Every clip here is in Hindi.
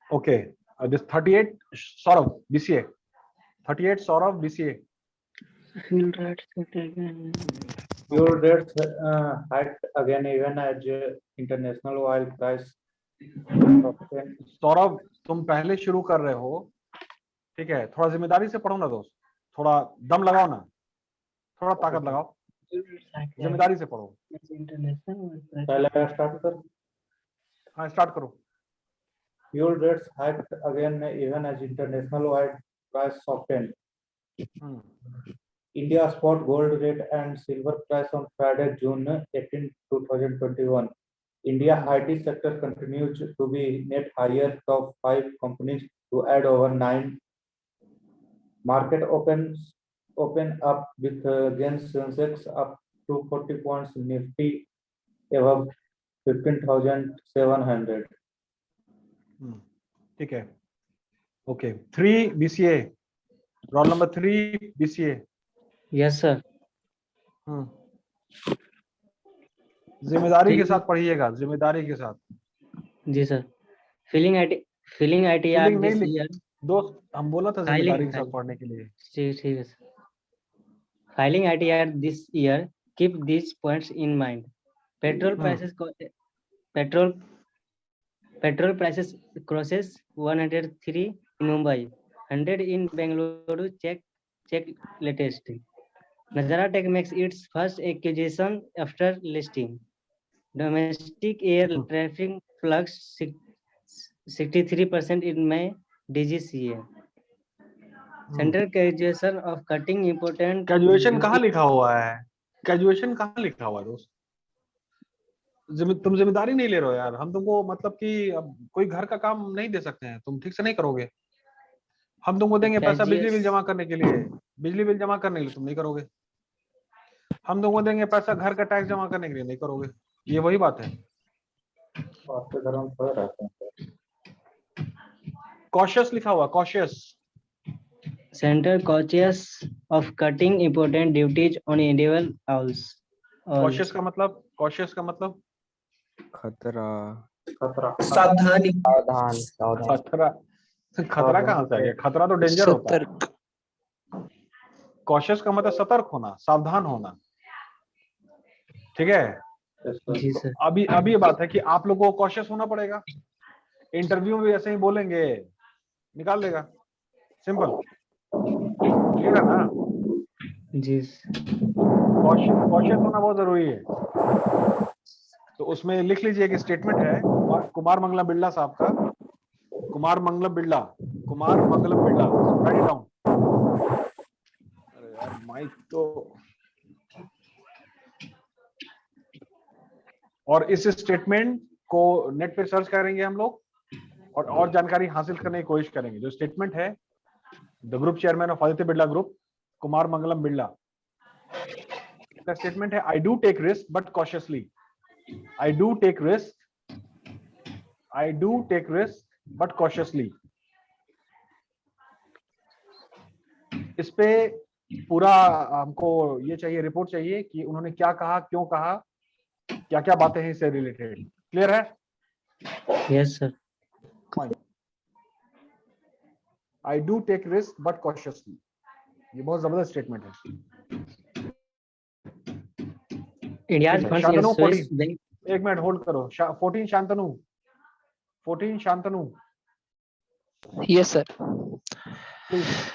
Okay, this 38 Saurav BCA. 38 Saurav BCA. Fuel rates again. Fuel rates hiked again even as international oil price softened. Saurabh तुम पहले शुरू कर रहे हो, ठीक है, थोड़ा जिम्मेदारी से पढ़ो ना दोस्त, थोड़ा दम लगाओ ना, थोड़ा ताकत लगाओ, जिम्मेदारी से पढ़ो। पहले स्टार्ट कर। हाँ स्टार्ट करो। Fuel rates hiked again even as international oil price softened. India spot gold rate and silver price on Friday, June 18, 2021. India IT sector continues to be net higher, top 5 companies to add over 9. Market open up with gains, Sensex up 240 points, Nifty above 15,700. ठीक है, okay. 3 BCA, roll number 3 BCA। Yes sir. जिम्मेदारी के साथ पढ़िएगा, जिम्मेदारी के साथ। जी sir. Filling ITR this year. दोस्त हम बोला था जिम्मेदारी के साथ पढ़ने के लिए। ठीक है sir. Filing ITR this year, keep these points in mind. Petrol prices crosses 103 in Mumbai, 100 in Bengaluru. Check latest. Nazara Tech makes its first acquisition after listing. Domestic air traffic flux 63% in May, DGCA. Center graduation of cutting important. Graduation कहाँ लिखा हुआ है? ग्रेजुएशन कहाँ लिखा हुआ है दोस्त? तुम जिम्मेदारी नहीं ले रहे हो यार। हम तुमको मतलब कि अब कोई घर का काम नहीं दे सकते हैं, तुम ठीक से नहीं करोगे। हम तुमको देंगे पैसा बिजली बिल जमा करने के लिए, बिजली बिल जमा करने के लिए तुम नहीं करोगे। हम तुमको देंगे पैसा घर का टैक्स जमा करने के लिए, नहीं करोगे। ये वही बात है। कॉशियस लिखा हुआ, cautious. Center cautious of cutting important duties on individual owls. Cautious का मतलब, कॉशियस का मतलब खतरा, सावधानी, खतरा। खतरा कहाँ से आ गया? खतरा तो डेंजर होता है। कॉशियस का मतलब सतर्क होना, सावधान होना, ठीक है। जी सर। अभी ये बात है कि आप लोगों को कॉशियस होना पड़ेगा। इंटरव्यू में ऐसे ही बोलेंगे, निकाल देगा। सिंपल, क्लियर है ना? जी। कॉशियस होना बहुत जरूरी है। तो उसमें लिख लीजिए कि स्टेटमेंट है कुमार मंगलम बिरला साहब का, Kumar Mangalam Birla, right it down. अरे यार माइक तो। और इस स्टेटमेंट को नेट पे सर्च करेंगे हम लोग और जानकारी हासिल करने की कोशिश करेंगे। जो स्टेटमेंट है, the group chairman of Aditya Birla group, Kumar Mangalam Birla, का स्टेटमेंट है, I do take risk but cautiously. I do take risk but cautiously. इस पे पूरा हमको ये चाहिए, रिपोर्ट चाहिए कि उन्होंने क्या कहा, क्यों कहा, क्या क्या बातें हैं इससे रिलेटेड। क्लियर है? Yes sir. I do take risk but cautiously. ये बहुत जबरदस्त स्टेटमेंट है। एक मिनट होल्ड करो। 14 Shantanu. yes sir. Please.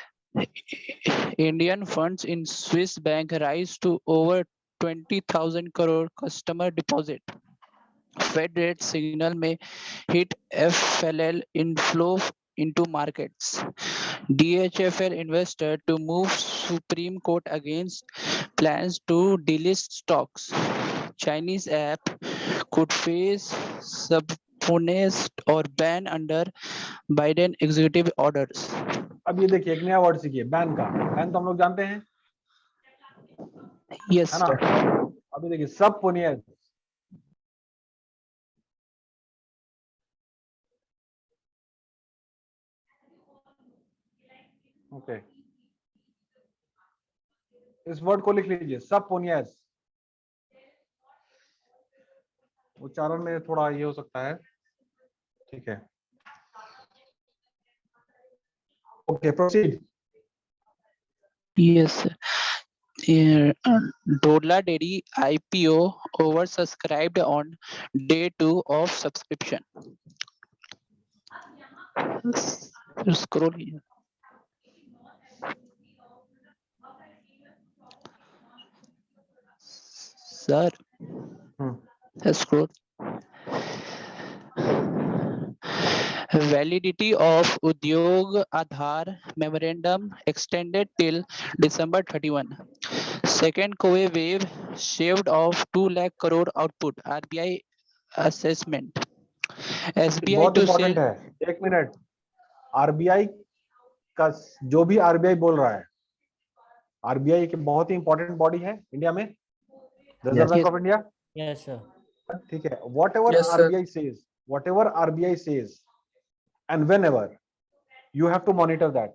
Indian funds in Swiss bank rise to over 20,000 crore customer deposit. Fed rate signal may hit FLL inflow into markets. DHFL investor to move Supreme Court against plans to delist stocks. Chinese app could face subpoenas or ban under Biden executive orders. अब ये देखिए एक नया वर्ड सीखिए, बैन का। बैन तो हम लोग जानते हैं, yes है ना? अभी देखिए सब पुनियत, ओके, इस वर्ड को लिख लीजिए, सब पुनियस। उच्चारण में थोड़ा ये हो सकता है, ठीक है। Okay, proceed. Yes, sir. Dodla Dairy IPO oversubscribed on day 2 of subscription. Scroll here. Sir, Hmm. scroll. Validity of Udyog Aadhaar memorandum extended till December 31. Second COVID wave shaved off 2 lakh crore output. RBI assessment. SBI बहुत to इंपॉर्टेंट sell. है, 1 मिनट। आरबीआई का जो भी आरबीआई बोल रहा है, आरबीआई एक बहुत ही इंपॉर्टेंट बॉडी है इंडिया में, Reserve Bank of India. Yes, sir. ठीक है, whatever Yes, sir. RBI says and whenever you have to monitor that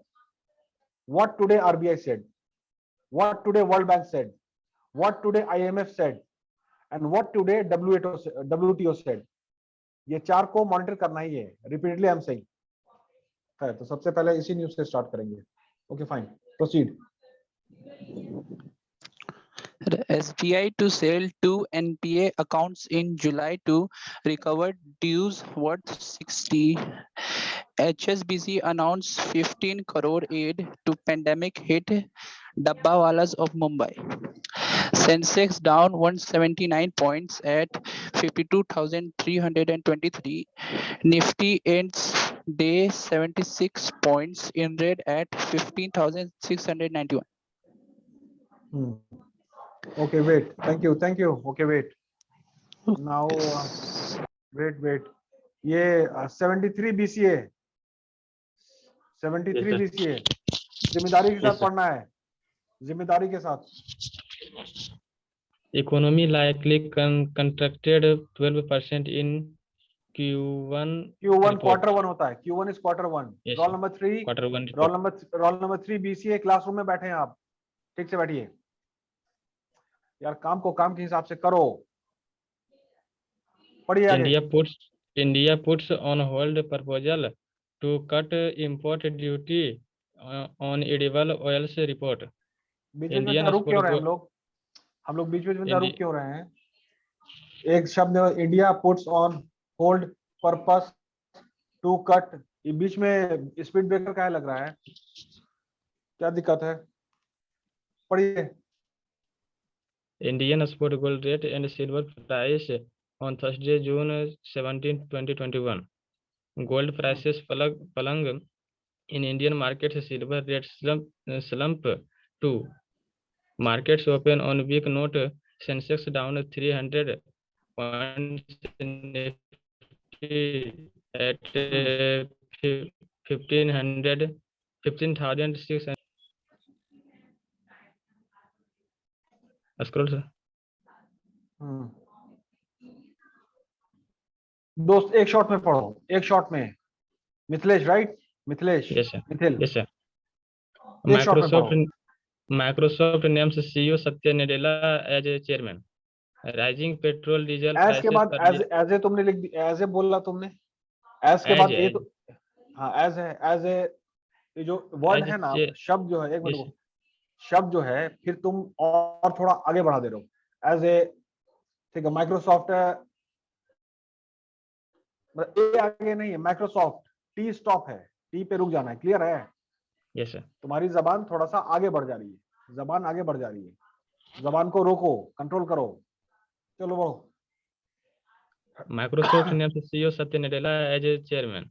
what today RBI said, what today World Bank said, what today IMF said, and what today WTO said. ये 4 को मॉनिटर करना ही है, रिपीटेडली आई एम सेइंग। तो सबसे पहले इसी न्यूज से स्टार्ट करेंगे। Okay fine, proceed. SBI to sell 2 NPA accounts in July to recover dues worth 60. HSBC announced 15 crore aid to pandemic hit Dabbawalas of Mumbai. Sensex down 179 points at 52,323. Nifty ends day 76 points in red at 15,691. Okay, wait. Thank you. Okay, wait. Now, wait. ये 73 BCA, 73 BCA जिम्मेदारी के साथ पढ़ना है, जिम्मेदारी के साथ। Economy likely contracted 12% in Q1. Q1 quarter 1 होता है, Q1 is quarter 1. Yes, role number 3, Quarter 1 role number 3 BCA classroom में बैठे हैं आप, ठीक से बैठिए यार, काम को काम के हिसाब से करो, पढ़िए आगे। India puts on hold proposal to cut import duty on edible oils report. बीच में रुक क्यों रहे हैं हम लोग बीच में रुक क्यों रहे हैं? एक शब्द India puts on hold purpose to cut, ये बीच में स्पीड ब्रेकर क्या लग रहा है? क्या दिक्कत है? पढ़िए। Indian spot gold rate and silver price on Thursday, June 17, 2021. Gold prices plunge in Indian markets, silver rate slump too. Markets open on weak note, Sensex down 300 points at 15,600. Scroll sir. दोस्त एक शॉट में पढ़ो, एक शॉट में। Mithilesh, right? Mithilesh, Yes sir. Mithil, Yes sir. एक शॉट में पढ़ो। Microsoft names CEO Satya Nadella as a chairman. Rising petrol diesel एज के बाद prices एज ए तुमने लिख दिया, एज ए बोला तुमने, एज के बाद ए तो हाँ एज है, एज ए ये जो वर्ड है ना, शब्द जो है, एक मिनट, शब्द जो है फिर तुम और थोड़ा आगे बढ़ा दे रहे हो, एज ए, ठीक है। माइक्रोसॉफ्ट ए आगे नहीं है, माइक्रोसॉफ्ट टी स्टॉप है, टी पे रुक जाना है, क्लियर है? Yes sir. तुम्हारी जबान थोड़ा सा आगे बढ़ जा रही है, जबान आगे बढ़ जा रही है, जबान को रोको, कंट्रोल करो, चलो बढ़ो। Microsoft names CEO Satya Nadella as a chairman.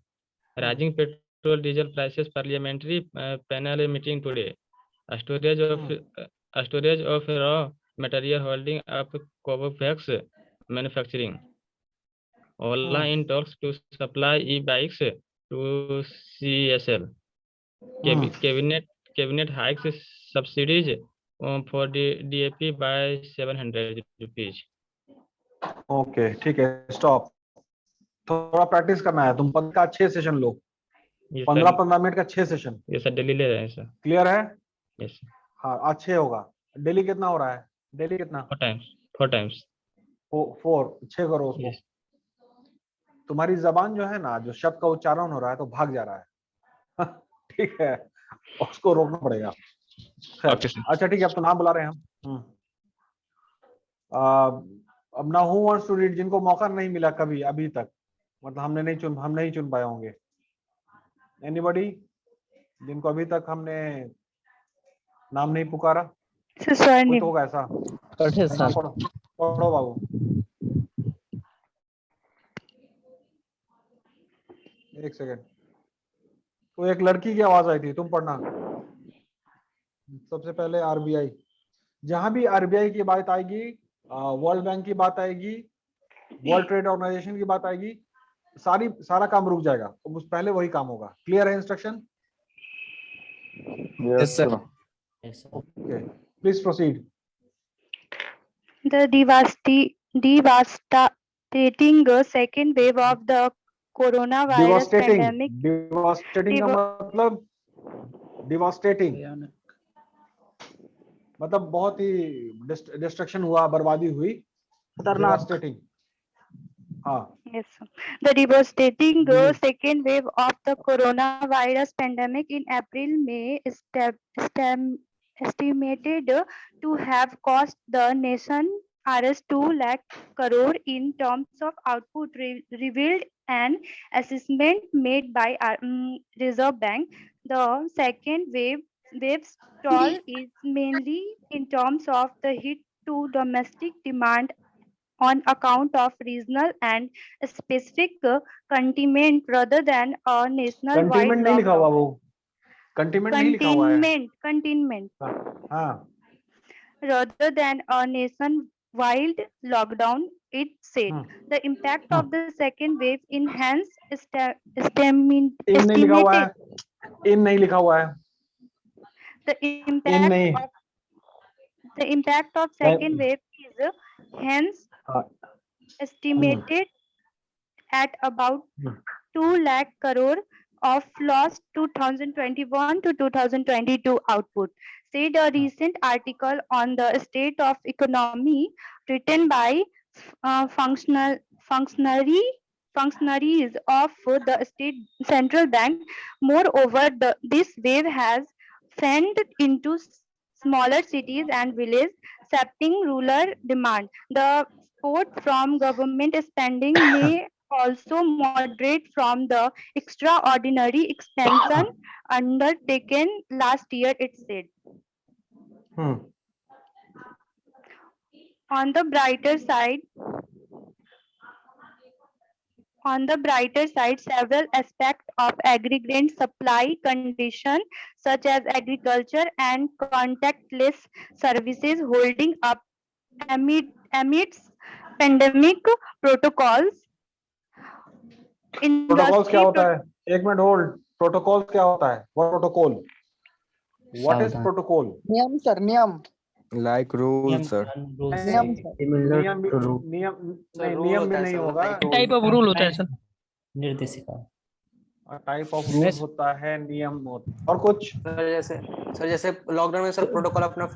Rising petrol diesel prices parliamentary panel meeting today. A storage of raw material holding up Covovax manufacturing. Ola in talks to supply e-bikes to CSL. Cabinet hikes subsidies for the DAP by 700 rupees. Okay ठीक है, स्टॉप। थोड़ा प्रैक्टिस करना है, तुम 6 सेशन लो, 15-15 मिनट का 6 सेशन। ये सर डेली ले रहे हैं सर। क्लियर है? यस। हाँ, आज 6 होगा। डेली कितना हो रहा है? डेली कितना? 4 टाइम्स 4 6 करो उसको। yes. तुम्हारी जबान जो है ना, जो शब्द का उच्चारण हो रहा है तो भाग जा रहा है ठीक है, उसको रोकना पड़ेगा। खैर, Okay, sir. अच्छा ठीक है, अब तो नाम बुला रहे हैं हम। अब ना हु वांट्स टू रीड, जिनको मौका नहीं मिला कभी अभी तक, मतलब हम नहीं चुन पाए होंगे। एनीबॉडी जिनको अभी तक हमने नाम नहीं पुकारा? कोई तो होगा ऐसा। हाँ, पढ़ो पढ़ो बाबू। एक सेकेंड, तो एक लड़की की आवाज आई थी, तुम पढ़ना। सबसे पहले आरबीआई, जहां भी आरबीआई की बात आएगी, वर्ल्ड बैंक की बात आएगी, वर्ल्ड ट्रेड ऑर्गेनाइजेशन की बात आएगी, सारा काम रुक जाएगा। तो पहले वही काम होगा। क्लियर है instruction? Yes, sir. Okay, please proceed. The devastating second wave of the coronavirus pandemic. Devastating का मतलब मतलब बहुत ही डिस्ट्रक्शन हुआ, बर्बादी हुई। डिवास्टेटिंग, हाँ। Yes, sir. The devastating second wave of the coronavirus pandemic in April May estimated to have cost the nation Rs 2 lakh crore in terms of output, revealed an assessment made by Reserve Bank. The second wave's toll is mainly in terms of the hit to domestic demand on account of regional and specific containment rather than a national wide containment नहीं लिखा हुआ, lockdown. वो कंटेनमेंट नहीं लिखा हुआ है। Containment हाँ, rather than a nation-wide lockdown, it said. The impact of the second wave enhanced इन नहीं लिखा हुआ है, estimated इन नहीं लिखा हुआ है, the इन नहीं। impact of second wave is hence हाँ, estimated at about 2 lakh crore of lost 2021 to 2022 output, said a recent article on the state of economy written by functionaries of the state central bank. Moreover, this wave has fanned into smaller cities and villages, sapping rural demand. The support from government spending may also moderate from the extraordinary expansion undertaken last year, it said. On the brighter side, several aspects of aggregate supply condition, such as agriculture and contactless services, holding up amidst pandemic protocols. Protocols क्या होता है? एक मिनट होल्ड। प्रोटोकॉल्स क्या होता है? What protocol? What is protocol? नियम सर, नियम। Like rules, sir. नियम सर। नियम भी नहीं होगा। टाइप ऑफ रूल होता है सर। निर्देशिका टाइप ऑफ रूल होता है, नियम होता है। और कुछ सर जैसे लॉकडाउन में सर प्रोटोकॉल अपना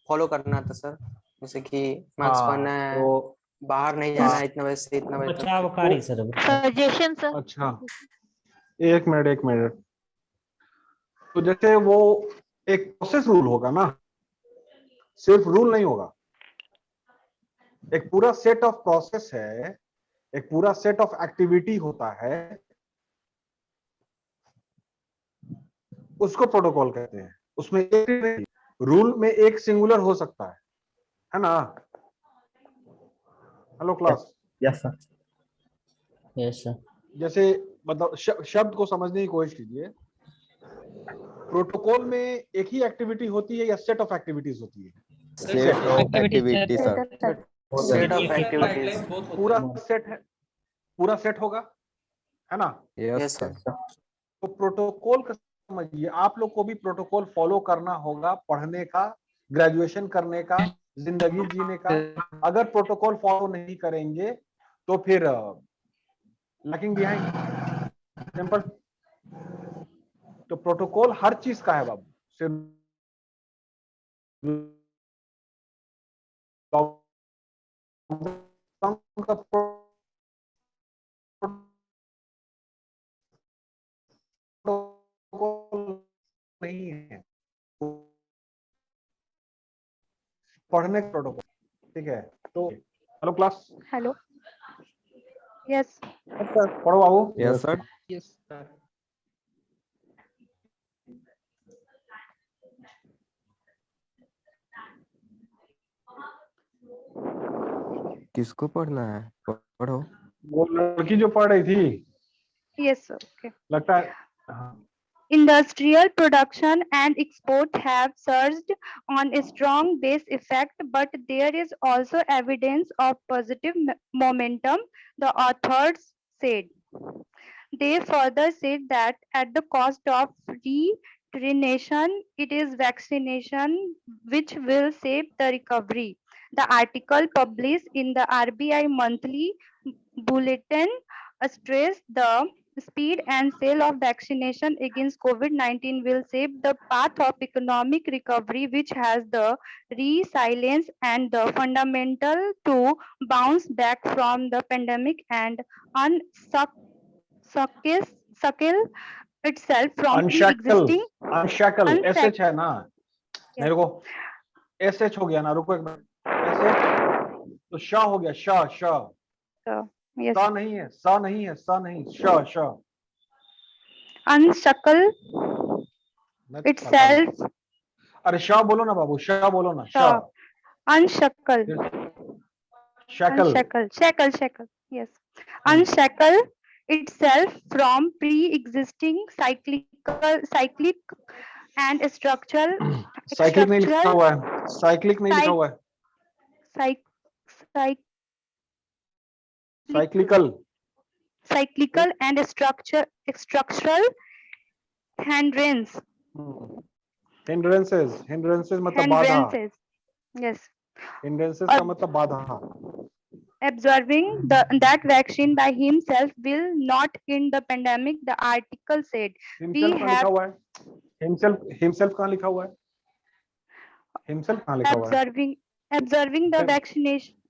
फॉलो करना था सर, जैसे कि मास्क पहनना है, तो बाहर नहीं जाना है इतना बजे से इतना बजे तक। Suggestion sir. अच्छा, एक मिनट। तो जैसे वो एक प्रोसेस रूल होगा ना, सिर्फ रूल नहीं होगा। एक पूरा सेट ऑफ प्रोसेस है, एक पूरा सेट ऑफ एक्टिविटी होता है, उसको प्रोटोकॉल कहते हैं। उसमें एक रूल में एक सिंगुलर हो सकता है ना? Hello class. Yes sir. जैसे मतलब शब्द को समझने की कोशिश कीजिए। प्रोटोकॉल में एक ही एक्टिविटी होती है या सेट ऑफ एक्टिविटीज होती है? Set of activity, sir. Set of activities पूरा सेट होगा, है ना? Yes, sir. तो प्रोटोकॉल का समझिए, आप लोग को भी प्रोटोकॉल फॉलो करना होगा, पढ़ने का, ग्रेजुएशन करने का, जिंदगी जीने का। अगर प्रोटोकॉल फॉलो नहीं करेंगे तो फिर लैगिंग बिहाइंड, सिंपल। तो प्रोटोकॉल हर चीज का है बाबू, सिर्फ नहीं है। पढ़ने का प्रोटोकॉल, ठीक है। तो हेलो क्लास, Hello. Yes. पढ़ो बाबू। Yes, sir. Yes, sir. किसको पढ़ना है? पढ़ो। वो लड़की जो पढ़ रही थी, Yes, sir. Okay. लगता है हाँ। Industrial production and export have surged on a strong base effect, but there is also evidence of positive momentum, the authors said. They further said that at the cost of retrenation, it is vaccination which will save the recovery. The article published in the RBI monthly bulletin stressed the speed and sale of vaccination against COVID-19 will save the path of economic recovery, which has the resilience and the fundamental to bounce back from the pandemic and suckle itself from unshackle, pre-existing unshackle SH है ना, Yes. मेरे को एसएच हो गया ना, रुको एक मिनट। एसएच तो श हो गया, श yes. स नहीं है, स नहीं है, स नहीं, श Unshackle मैं पता itself, नहीं। अरे श बोलो ना बाबू, श बोलो ना, श unshackle, shackle, shackle, yes. Unshackle itself from pre-existing cyclic and structural cyclic नहीं लिखा हुआ है, साइक्लिक नहीं लिखा हुआ है, cyclical cyclical and structural hindrance. Hindrances मतलब बाधा, Hindrances. Yes. हिंड्रेंसेस का मतलब बाधा। Observing that vaccine by himself will not end the pandemic, the article said. Himself कहाँ लिखा हुआ है? हिमसेल्फ कहाँ लिखा हुआ है? हिमसेल्फ कहाँ लिखा हुआ है? Observing the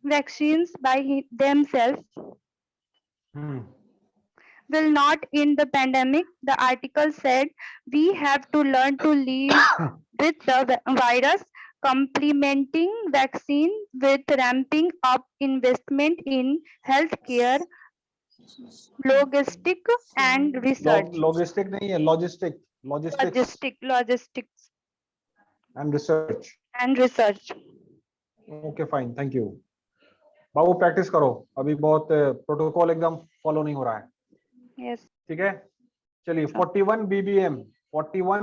vaccines by themselves will not end the pandemic, the article said. We have to learn to live with the virus, complementing vaccine with ramping up investment in healthcare, logistics and research. Logistic नहीं है, Logistics and research. Okay fine, thank you. Babu practice करो, अभी बहुत प्रोटोकॉल एकदम फॉलो नहीं हो रहा है। Yes. ठीक है, चलिए 41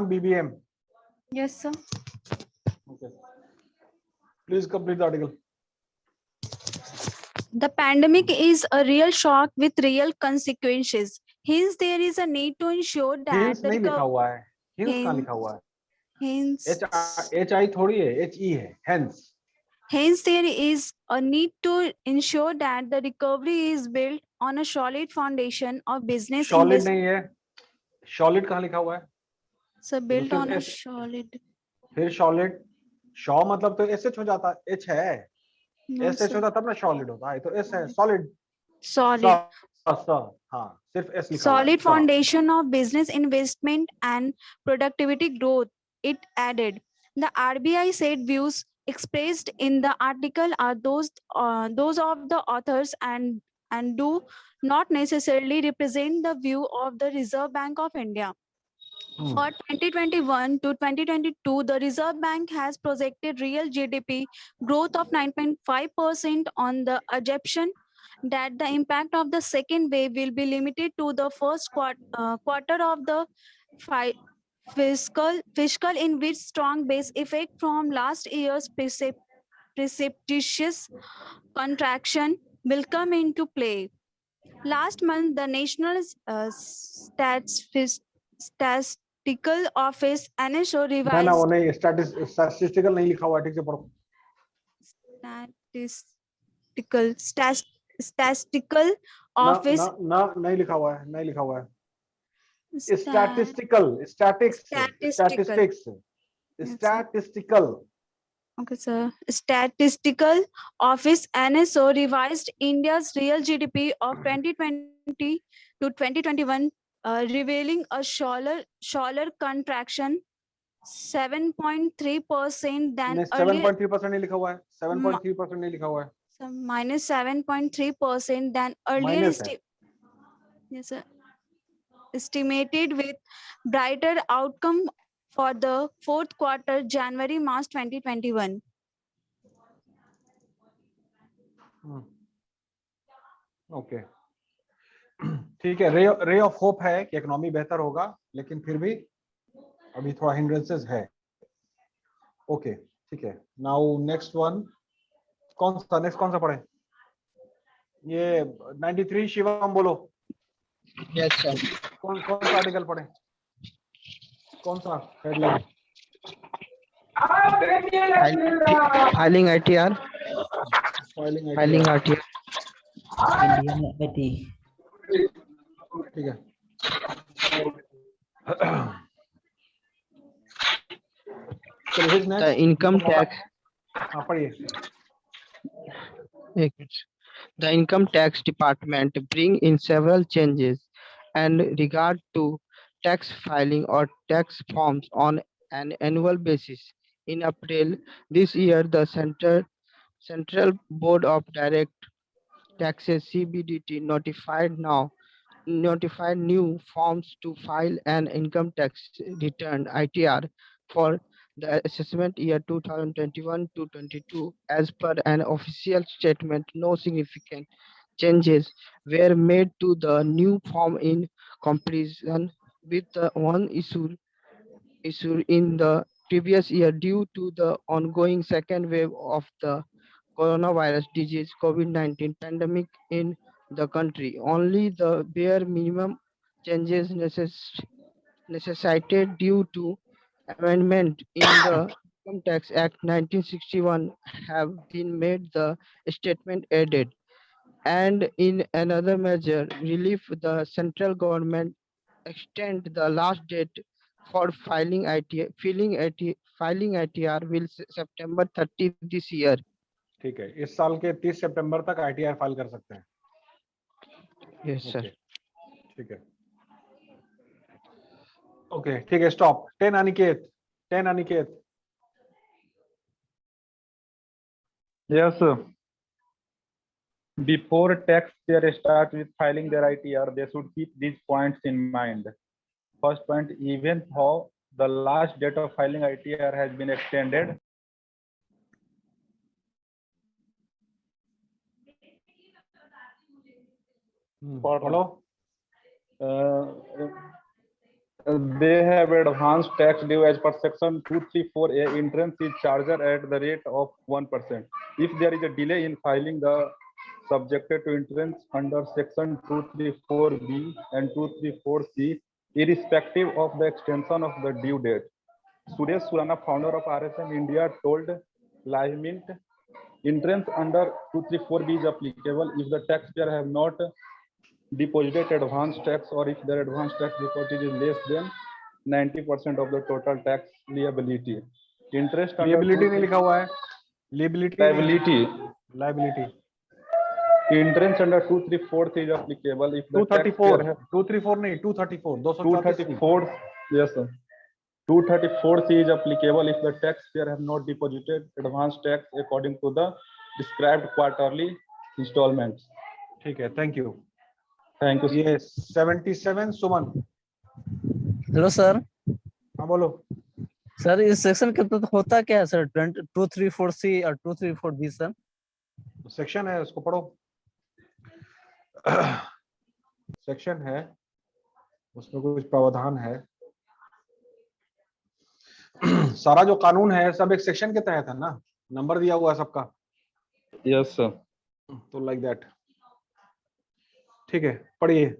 BBM। Yes, sir. Okay. Please complete the article. The pandemic is a real shock with real consequences. Hence, there is a need to ensure that Hence नहीं लिखा हुआ है, hence कहाँ लिखा हुआ है? Hence, HI थोड़ी है, HE है, hence. Hence, there is a need to ensure that the recovery is built on a solid foundation of business. Solid नहीं है, solid कहाँ लिखा हुआ है? So built on a solid. फिर solid, शॉ मतलब तो SH हो जाता है, H है, SH होता तब ना solid होता है, तो S है, solid. हाँ, सिर्फ S लिखा हुआ है. Solid foundation of business investment and productivity growth. It added. The RBI said views expressed in the article are those of the authors and do not necessarily represent the view of the Reserve Bank of India. For 2021 to 2022, the Reserve Bank has projected real GDP growth of 9.5% on the assumption that the impact of the second wave will be limited to the first quarter of the fiscal in which strong base effect from last year's precipitous contraction will come into play. Last month, the National Statistical Office NSO revised. ना वो नहीं, statistical नहीं लिखा हुआ, ठीक से पढ़ो. Statistical Office. नहीं लिखा हुआ है, नहीं लिखा हुआ है. Statistical. Okay, sir. Statistical Office NSO revised India's real GDP of 2020 to 2021, revealing a shallower contraction 7.3% than नहीं, earlier. 7.3% नहीं लिखा हुआ है, 7.3% नहीं लिखा हुआ है, So minus 7.3% than earlier minus है. yes, sir. Estimated with brighter outcome for the fourth quarter, January-March 2021. Okay, ठीक है. रे ऑफ होप है कि इकोनॉमी बेहतर होगा, लेकिन फिर भी अभी थोड़ा हिंड्रेंसेस है. ओके, ठीक है. नाउ नेक्स्ट वन, कौन सा पढ़े? ये 93 शिवम बोलो. Yes sir. कौन सा आर्टिकल पढ़े? कौन सा headline? Filing ITR. Filing ITR. ठीक है. The income tax. हाँ, पढ़िए. The income tax department bring in several changes and regard to tax filing or tax forms on an annual basis. In April this year, the Central Board of Direct Taxes (CBDT) notified new forms to file an income tax return (ITR) for the assessment year 2021-22. As per an official statement, no significant changes were made to the new form in comparison with the one issued in the previous year due to the ongoing second wave of the coronavirus disease COVID-19 pandemic in the country. Only the bare minimum changes necessitated due to amendment in the Income Tax Act 1961 have been made. The statement added, and in another measure, relief, the central government extend the last date for filing ITR will September 30 this year. ठीक है. इस साल के 30 सितंबर तक आईटीआर फाइल कर सकते हैं. Yes, sir. ठीक है. ओके, ठीक है. Stop. 10 Aniket. Yes, sir. Before taxpayers start with filing their ITR, they should keep these points in mind. First point, even though the last date of filing ITR has been extended, they have advanced tax due as per section 234A. Interest is charged at the rate of 1%. If there is a delay in filing, the subjected to interest under section 234B and 234C, irrespective of the extension of the due date. Suresh Surana, founder of RSM India, told Live Mint, interest under 234B is applicable if the taxpayer have not deposited advance tax or if their advance tax deposit is less than 90% of the total tax liability. Interest liability नहीं लिखा हुआ है. liability. Interest under 234 is applicable if the 234 234 नहीं 234 234. Yes, sir. 234C is applicable if the taxpayer have not deposited advance tax according to the described quarterly installments. ठीक है. Thank you. Thank you. ये 77 सुमन. Hello sir. हाँ, बोलो सर. इस सेक्शन के तहत होता क्या है सर? 234C और 234B सर. सेक्शन है, उसको पढ़ो. सेक्शन है, उसमें कुछ प्रावधान है. सारा जो कानून है सब एक सेक्शन के तहत है ना. नंबर दिया हुआ है सबका. Yes sir. तो लाइक दैट. ठीक है, पढ़िए.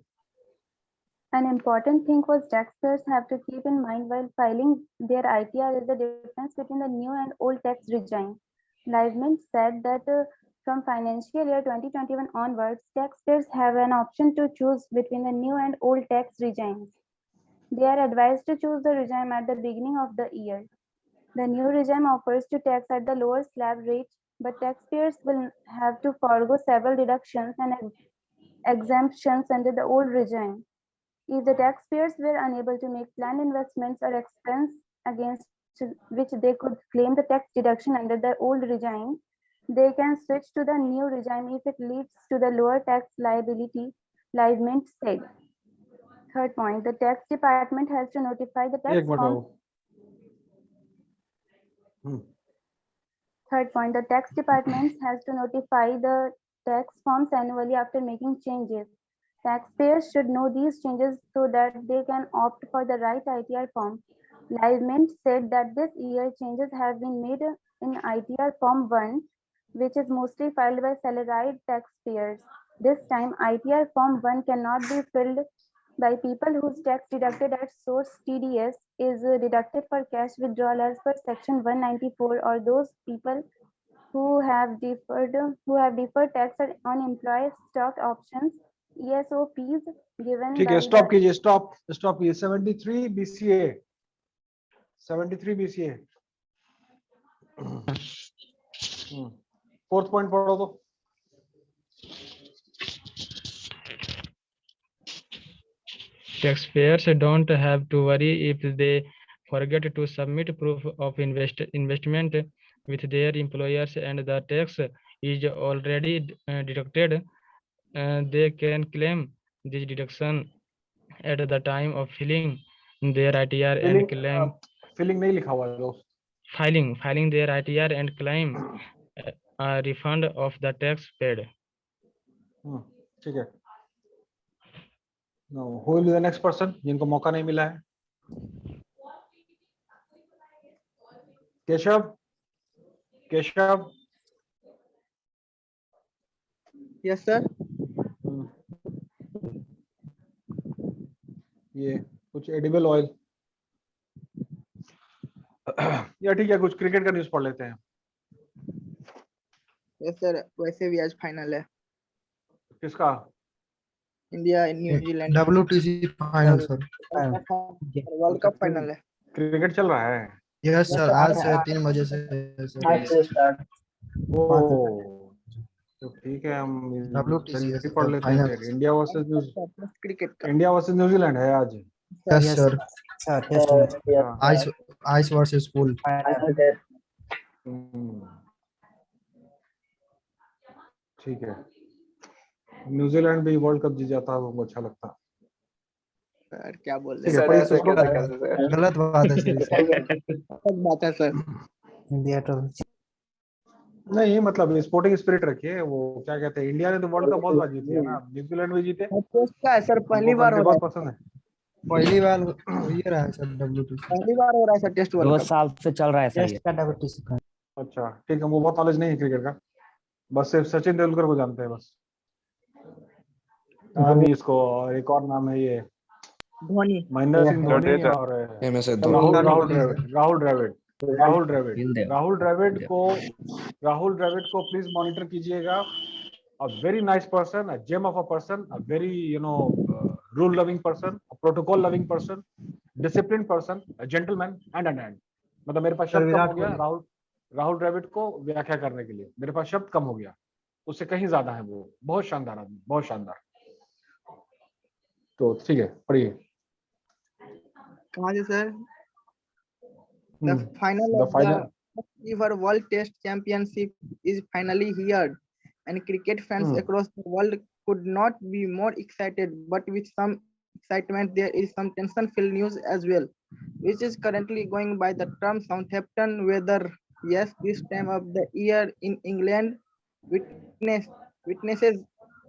An important thing was taxpayers have to keep in mind while filing their ITR is the difference between the new and old tax regime. Livemint said that from financial year 2021 onwards, taxpayers have an option to choose between the new and old tax regimes. They are advised to choose the regime at the beginning of the year. The new regime offers to tax at the lower slab rate, but taxpayers will have to forego several deductions and exemptions under the old regime. If the taxpayers were unable to make planned investments or expense against which they could claim the tax deduction under the old regime, they can switch to the new regime if it leads to the lower tax liability, Livement said. Third point, the tax department has to notify the tax एक minute form. Babu. Third point, the tax department has to notify the tax forms annually after making changes. Taxpayers should know these changes so that they can opt for the right ITR form. Livement said that this year changes have been made in ITR Form 1, which is mostly filed by salaried taxpayers. This time, ITR Form 1 cannot be filled by people whose tax deducted at source TDS is deducted for cash withdrawal as per Section 194, or those people who have deferred tax on employee stock options ESOPs given ठीक by है, स्टॉप the कीजिए, स्टॉप कीजिए. 73 BCA, 73 BCA. फोर्थ पॉइंट पढ़ो तो. Taxpayers don't have to worry if they forget to submit proof of investment with their employers and the tax is already deducted. They can claim this deduction at the time of filing their ITR and claim filing नहीं लिखा हुआ है दोस्त. filing their ITR and claim a refund of the tax paid. ठीक है. Now, who will be the next person जिनको मौका नहीं मिला है? केशव. Yes, sir. ये कुछ एडिबल ऑयल. या ठीक है, कुछ क्रिकेट का न्यूज़ पढ़ लेते हैं. Yes, sir. वैसे भी आज फाइनल है. किसका? India New Zealand. WTC final sir. World cup final है. क्रिकेट चल रहा है. यस सर, आज से 3 बजे से आज से स्टार्ट. तो ठीक है, हम WTC पढ़ लेते हैं. फिर इंडिया वर्सेस क्रिकेट का. न्यूजीलैंड है आज. Yes sir. Ice versus pool. ठीक है. न्यूजीलैंड भी वर्ल्ड कप जीत जाता है, वो अच्छा लगता. सर क्या बोल ठीक रहे है, हैं? गलत बात है सर. सब बात है सर. इंडिया तो नहीं, मतलब स्पोर्टिंग स्पिरिट रखिए. वो क्या कहते हैं, इंडिया ने तो वर्ल्ड कप बहुत बार जीती है ना. न्यूजीलैंड भी जीते. टेस्ट का है सर, पहली बार हो रहा बहुत है. पसंद है. पहली बार हो ही रहा है सर WTC. पहली बार हो रहा है सर टेस्ट वर्ल्ड 2 कप. साल से चल रहा है सर. टेस्ट का WTC का. अच्छा ठीक है, वो बहुत नॉलेज नहीं है क्रिकेट का. बस सिर्फ सचिन तेंदुलकर को जानते हैं बस. अभी इसको एक और नाम है, ये धोनी. महेंद्र सिंह धोनी और राहुल द्रविड़ को प्लीज मॉनिटर कीजिएगा. A very nice person, a gem of a person, a very rule loving person, a protocol loving person, discipline person, a gentleman and मतलब मेरे पास शब्द कम हो गया राहुल द्रविड़ को व्याख्या करने के लिए. मेरे पास शब्द कम हो गया, उससे कहीं ज्यादा है वो. बहुत शानदार आदमी, बहुत शानदार. तो ठीक है, पढ़िए. कहाँ से sir? The final of the ever World Test Championship is finally here, and cricket fans across the world could not be more excited. But with some excitement, there is some tension-filled news as well, which is currently going by the term Southampton weather. Yes, this time of the year in England witnesses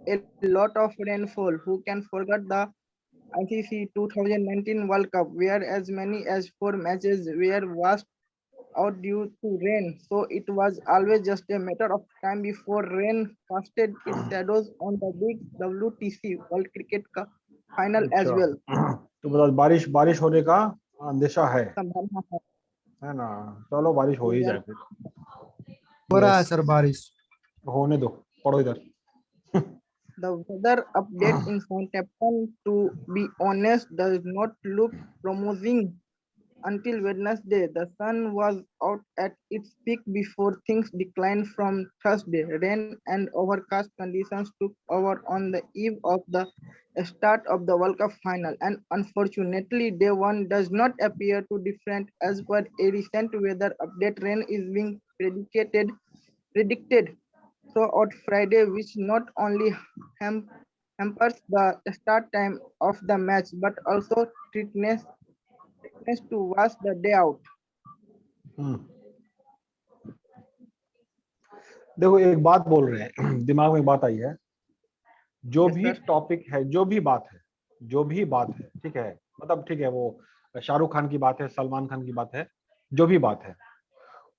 a lot of rainfall. Who can forget the ICC 2019 World Cup, where as many as 4 matches were washed out due to rain? So it was always just a matter of time before rain casted its shadows on the big WTC World Cricket का final as well. तो मतलब बारिश होने का अंदेशा है ना. चलो बारिश हो ही जाए फिर. हो रहा है सर बारिश. होने दो, पढ़ो इधर. The weather update in Southampton, to be honest, does not look promising. until Wednesday. The sun was out at its peak before things declined from Thursday. Rain and overcast conditions took over on the eve of the start of the World Cup final, and unfortunately, day one does not appear too different as per a recent weather update. Rain is being predicted throughout Friday, which not only hampers the start time of the match but also threatens to wash the day out. देखो एक बात बोल रहे हैं, दिमाग में एक बात आई है, जो Yes, भी sir. टॉपिक है, जो भी बात है, ठीक है, मतलब ठीक है, वो शाहरुख खान की बात है, सलमान खान की बात है, जो भी बात है,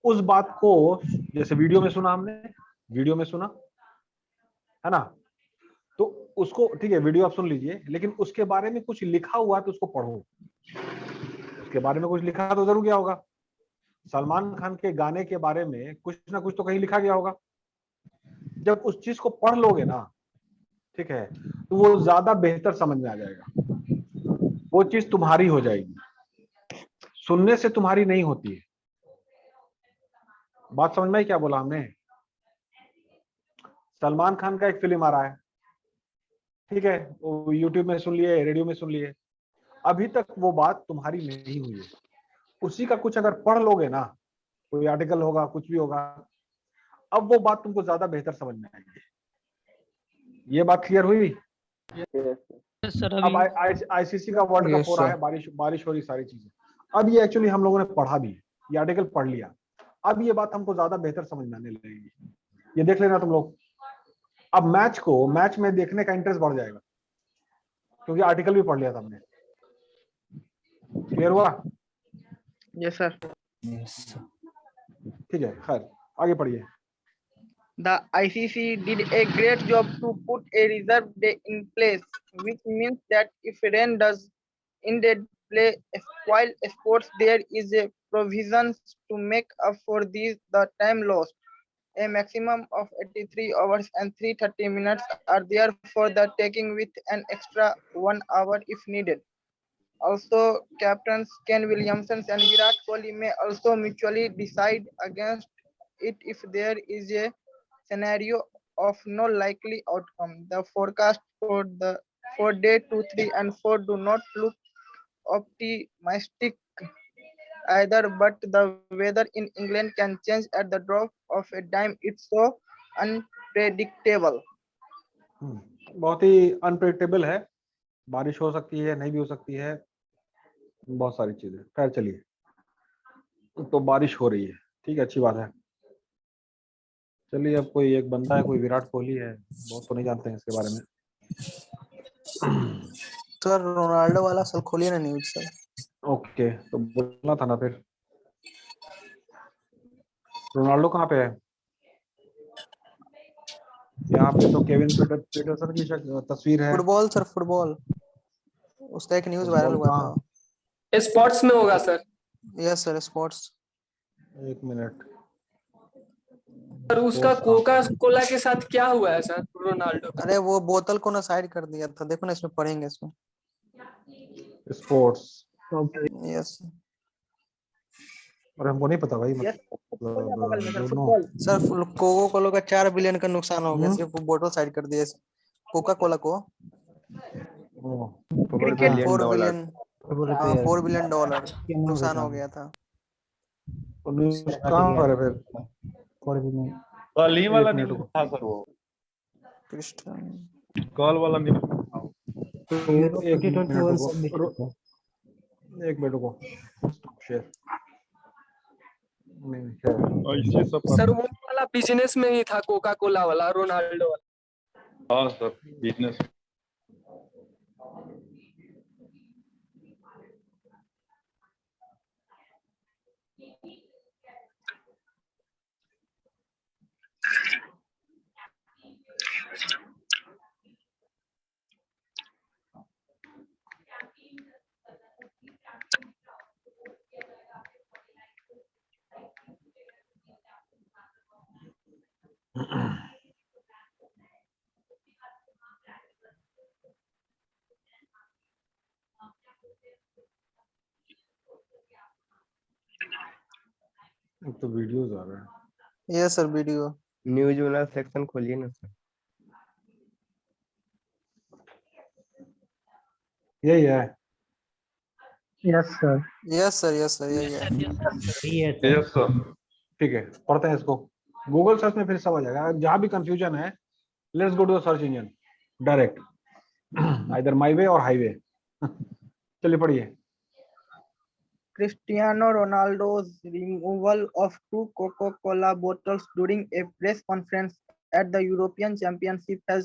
उस बात को जैसे वीडियो में सुना हमने, वीडियो में सुना है ना, तो उसको ठीक है, वीडियो आप सुन लीजिए, लेकिन उसके बारे में कुछ लिखा हुआ है तो उसको पढ़ो। उसके बारे में कुछ लिखा तो जरूर गया होगा। सलमान खान के गाने के बारे में कुछ ना कुछ तो कहीं लिखा गया होगा। जब उस चीज को पढ़ लोगे ना, ठीक है, तो वो ज्यादा बेहतर समझ में आ जाएगा, वो चीज तुम्हारी हो जाएगी, सुनने से तुम्हारी नहीं होती है। बात समझ में आई क्या बोला हमने? सलमान खान का एक फिल्म आ रहा है, ठीक है, वो यूट्यूब में सुन लिए, रेडियो में सुन लिए, अभी तक वो बात तुम्हारी नहीं हुई है। उसी का कुछ अगर पढ़ लोगे ना, कोई आर्टिकल होगा, कुछ भी होगा, अब वो बात तुमको ज्यादा बेहतर समझ में आएगी। ये बात क्लियर हुई? अब आईसीसी का वर्ल्ड कप हो रहा है, बारिश हो रही, सारी चीजें। अब ये एक्चुअली हम लोगों ने पढ़ा भी, ये आर्टिकल पढ़ लिया, अब ये बात हमको ज्यादा बेहतर समझ में आने लगेगी। ये देख लेना तुम लोग, अब मैच में देखने का इंटरेस्ट बढ़ जाएगा, क्योंकि आर्टिकल भी पढ़ लिया था हमने। क्लियर हुआ? Yes, sir. ठीक है, खैर आगे पढ़िए। The ICC did a great job to put a reserve day in place, which means that if rain does indeed spoil sports, there is a provision to make up for the time lost. A maximum of 83 hours and 330 minutes are there for the taking, with an extra 1 hour if needed. Also, captains Ken Williamson and Virat Kohli may also mutually decide against it if there is a scenario of no likely outcome. The forecast for day 2, 3, and 4 do not look optimistic either, but the weather in England can change at the drop of a dime. It's so unpredictable. बहुत ही अनप्रेडिक्टेबल है, बारिश हो सकती है, नहीं भी हो सकती है, बहुत सारी चीजें। खैर चलिए, तो बारिश हो रही है, ठीक है, अच्छी बात है। चलिए, अब कोई एक बंदा है, कोई विराट कोहली है, बहुत तो नहीं जानते हैं इसके बारे में। सर रोनाल्डो वाला सर खोलिए ना न्यूज सर। ओके, तो बोलना था ना फिर। रोनाल्डो कहाँ पे है? यहाँ पे तो केविन पीटरसन की तस्वीर है। फुटबॉल सर, फुटबॉल, उसका एक न्यूज वायरल हुआ था। स्पोर्ट्स में होगा सर। Yes sir, sports. एक मिनट सर, उसका कोका कोला के साथ क्या हुआ है सर रोनाल्डो? अरे वो बोतल को ना साइड कर दिया था, देखो ना, इसमें पढ़ेंगे इसमें। स्पोर्ट्स, यस और हमको नहीं पता भाई, सर कोको कोला का 4 बिलियन का नुकसान हो गया, सिर्फ बोतल साइड कर दिया कोका कोला को। क्रिकेट 4 बिलियन डॉलर नुकसान हो गया था। कहाँ पर है फिर? कल ही वाला न्यूज़ था सर, वो कल वाला न्यूज़ था। एक मिनट को शेयर सर, वो वाला बिजनेस में ही था, कोका कोला वाला, रोनाल्डो वाला। हाँ सर, बिजनेस। तो वीडियोस आ रहे हैं। Yes sir video. न्यूज वाला सेक्शन खोलिए ना सर। यही है। Yes sir. Yes sir yes sir यही है। Yes sir. ठीक है, पढ़ते हैं इसको। गूगल सर्च में फिर सब आ जाएगा। जहां भी कंफ्यूजन है, let's go to the search engine direct, either my way और हाईवे। चलिए पढ़िए। Cristiano Ronaldo's removal of 2 Coca-Cola bottles during a press conference at the European Championship has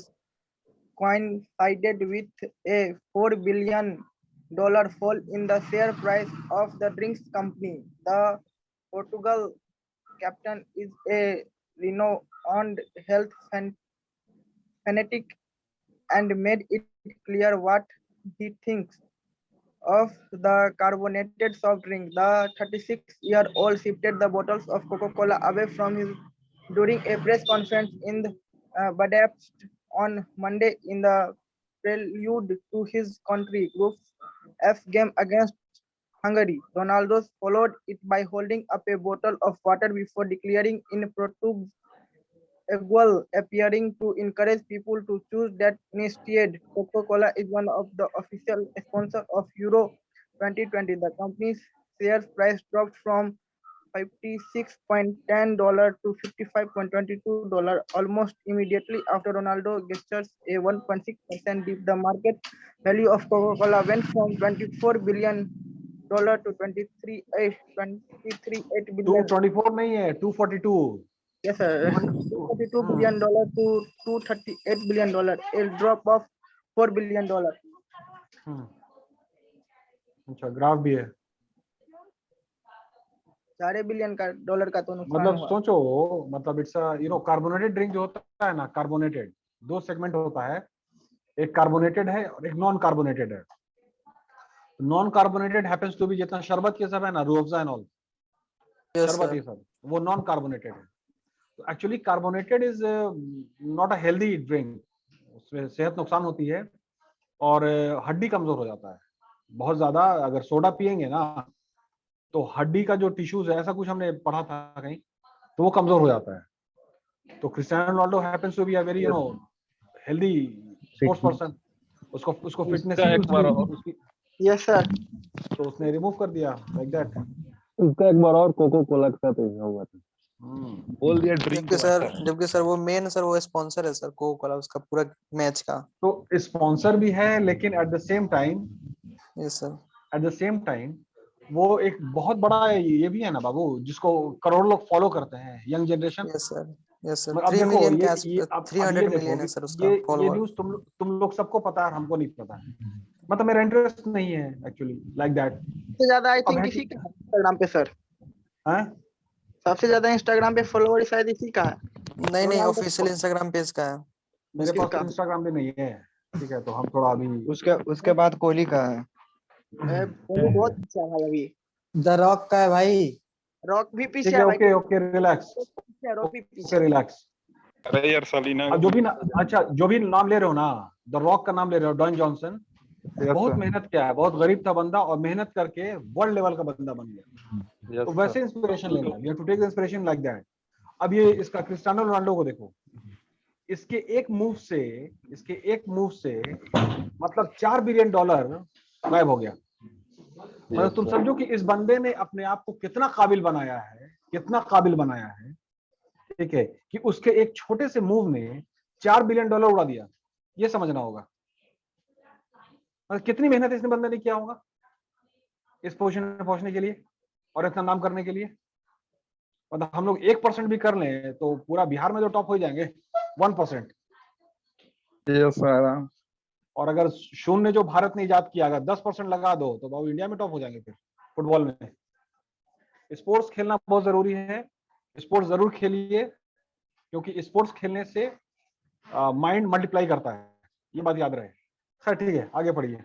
coincided with a $4 billion fall in the share price of the drinks company. The Portugal captain is a renowned health fanatic and made it clear what he thinks of the carbonated soft drink. The 36-year-old shifted the bottles of Coca-Cola away from his during a press conference in Budapest on Monday in the prelude to his country group's F game against Hungary. Ronaldo followed it by holding up a bottle of water before declaring in Portuguese, appearing to encourage people to choose that instead. Coca-Cola is one of the official sponsors of Euro 2020. The company's share price dropped from $56.10 to $55.22 almost immediately after Ronaldo gestures a 1.6% dip. The market value of Coca-Cola went from $24 billion to 23.8 billion. 224 नहीं है, 242। Yes, sir. $242 billion to $238 billion, a drop of $4 billion. अच्छा, ग्राफ भी है। $4 बिलियन का डॉलर का तो नुकसान मतलब हुआ। सोचो, मतलब इट्स कार्बोनेटेड ड्रिंक जो होता है ना, कार्बोनेटेड दो सेगमेंट होता है, एक कार्बोनेटेड है और एक नॉन कार्बोनेटेड है। Non carbonated happens to be जितना शरबत ये सब है ना, रूह अफ़ज़ा एंड ऑल, शरबत ये सब, वो नॉन कार्बोनेटेड है। तो actually carbonated is not a healthy drink, उसमें सेहत नुकसान होती है और हड्डी कमजोर हो जाता है बहुत ज्यादा। अगर सोडा पिएंगे ना तो हड्डी का जो टिश्यूज है, ऐसा कुछ हमने पढ़ा था कहीं, तो वो कमजोर हो जाता है। तो Cristiano Ronaldo happens to be a very healthy sports person, उसको फिटनेस ही उसकी। Yes sir. तो उसने रिमूव कर दिया लाइक दैट। उसका एक बार और कोको कोला के साथ हुआ था, बोल दिया ड्रिंक जबकि सर वो मेन सर वो स्पॉन्सर है सर कोको कोला उसका पूरा मैच का। तो स्पॉन्सर भी है, लेकिन at the same time, yes sir, at the same time वो एक बहुत बड़ा ये भी है ना बाबू, जिसको करोड़ लोग फॉलो करते हैं, young generation. Yes sir, yes sir. अब 3 देखो मिलियन ये अब 300 ये मिलियन देखो, है सर उसका ये फॉलोअर। न्यूज़ तुम लोग सबको पता है, हमको नहीं पता है। मतलब मेरा इंटरेस्ट नहीं है एक्चुअली लाइक दैट। सबसे ज्यादा आई थिंक इसी का है इंस्टाग्राम पे सर। हैं? सबसे ज्यादा इंस्टाग्राम पे फॉलोअर शायद इसी का है। नहीं ऑफिशियल इंस्टाग्राम पेज का है। मेरे पास तो इंस्टाग्राम भी नहीं है, ठीक है। तो हम थोड़ा अभी उसके बाद कोहली का है। कोहली बहुत पीछे है भाई अभी। द रॉक का है भाई। रॉक भी पीछे ठीक है है। भाई। ओके रिलैक्स, रॉक भी पीछे ओके रिलैक्स। अरे यार सलीना अब जो भी नाम ले रहे हो ना, द रॉक का नाम ले रहे हो, डॉन जॉनसन, बहुत मेहनत किया है, बहुत गरीब था बंदा और मेहनत करके वर्ल्ड लेवल का बंदा बन गया। तो वैसे इंस्पिरेशन लेना, you have to take inspiration like that. अब ये इसका क्रिस्टियानो रोनाल्डो को देखो, इसके एक मूव से मतलब $4 बिलियन गायब हो गया। मतलब तुम समझो कि इस बंदे ने अपने आप को कितना काबिल बनाया है, ठीक है, कि उसके एक छोटे से मूव ने $4 बिलियन उड़ा दिया। ये समझना होगा मतलब कितनी मेहनत इस बंदे ने किया होगा इस पोजीशन में पहुंचने के लिए और इतना नाम करने के लिए। मतलब हम लोग 1% भी कर लें तो पूरा बिहार में जो टॉप हो जाएंगे 1%। और अगर शून्य जो भारत ने इजाद किया, अगर 10% लगा दो तो बाबू इंडिया में टॉप हो जाएंगे। फिर फुटबॉल में स्पोर्ट्स खेलना बहुत जरूरी है। स्पोर्ट्स जरूर खेलिए, क्योंकि स्पोर्ट्स खेलने से माइंड मल्टीप्लाई करता है, ये बात याद रहे। खैर ठीक है, आगे पढ़िए।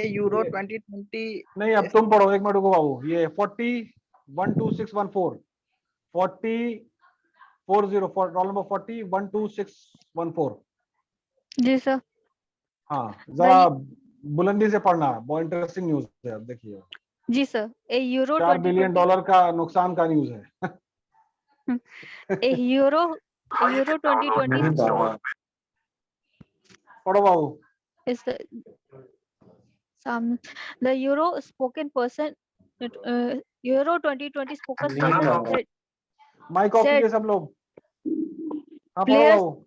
यूरो 2020 नहीं, अब तुम पढ़ो, एक मिनट रुको बाबू। ये 40-12614 40 रोल नंबर 40-12614। जी सर। हाँ जरा बुलंदी से पढ़ना, बहुत इंटरेस्टिंग न्यूज है। अब देखिए जी सर। ए यूरो $4 बिलियन का नुकसान का न्यूज है। A Euro 2020 पढ़ो बाबू। is the Euro spoken person. Euro 2020 spoken person said mic off कीजिए सब लोग। हाँ पढ़ो players Babu.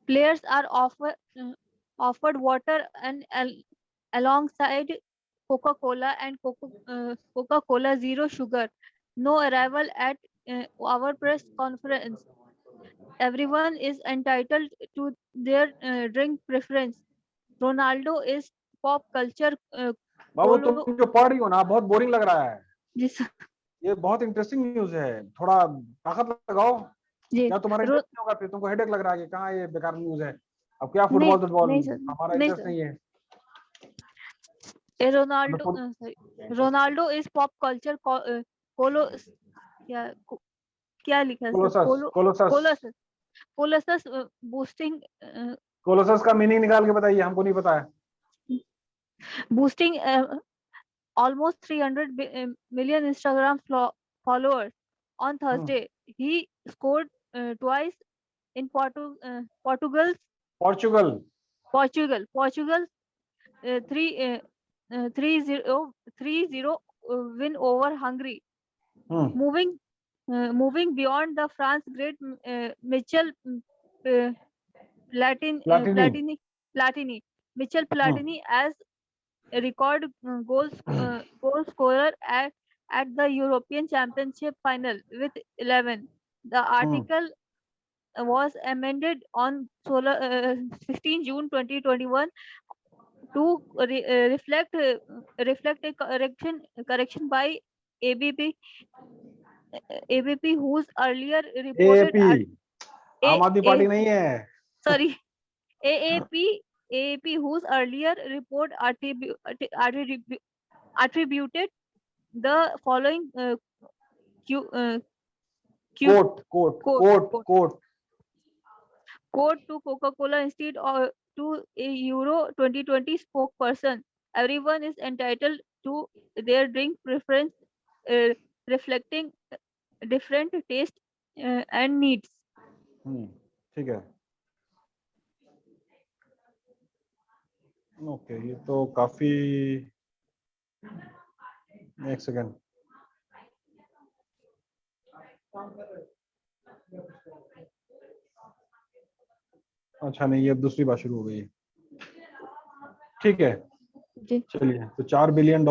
players are offered water and alongside Coca-Cola and Coca-Cola Zero Sugar. No arrival at our press conference. Everyone is entitled to their drink preference. Ronaldo is pop culture. बाबू तुम जो पढ़ रही हो ना बहुत बोरिंग लग रहा है। जी सर। ये बहुत इंटरेस्टिंग न्यूज है, थोड़ा ताकत लगाओ। जी क्या तुम्हारा इंटरेस्ट नहीं होगा? फिर तुमको हेडेक लग रहा है कि कहाँ ये बेकार न्यूज है। अब क्या नहीं फुटबॉल नहीं सर, हमारा नहीं इंटरेस्ट सर। नहीं है। Ronaldo is pop culture कोलो क्या लिखा है सर? कोलोसस boosting कोलोसस का मीनिंग निकाल के बताइए, हमको नहीं पता है। boosting almost 300 million Instagram followers. On Thursday, he scored twice in Portugal's 3-0 win over Hungary. Moving beyond the France great Michel Platini as a record goal scorer at the European Championship final with 11. The article was amended on 16 June 2021 to reflect a correction by ABP whose earlier reported आम आदमी पार्टी नहीं है। sorry AAP whose earlier report attributed the following quote to Coca-Cola instead of to a Euro 2020 spokesperson. Everyone is entitled to their drink preference, reflecting different taste and needs. ठीक है। ओके, ये तो काफी, एक सेकेंड। अच्छा नहीं, ये अब दूसरी बात शुरू हो गई है। ठीक है चलिए, तो $4 बिलियन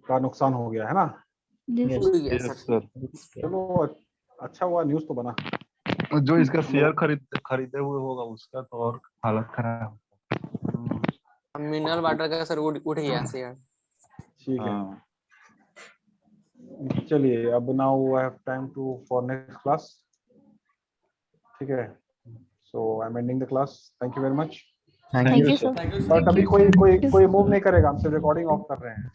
का नुकसान हो गया है ना? Yes sir. चलो अच्छा हुआ, न्यूज तो बना। जो इसका शेयर खरीदे हुए होगा उसका तो और हालत खराब। मिनरल वाटर का सर उठ गया शेयर। ठीक है चलिए, अब now I have time to for next class. ठीक है, so I am ending the class. Thank you very much. Thank you sir. But अभी कोई मूव नहीं करेगा, हम सिर्फ रिकॉर्डिंग ऑफ कर रहे हैं।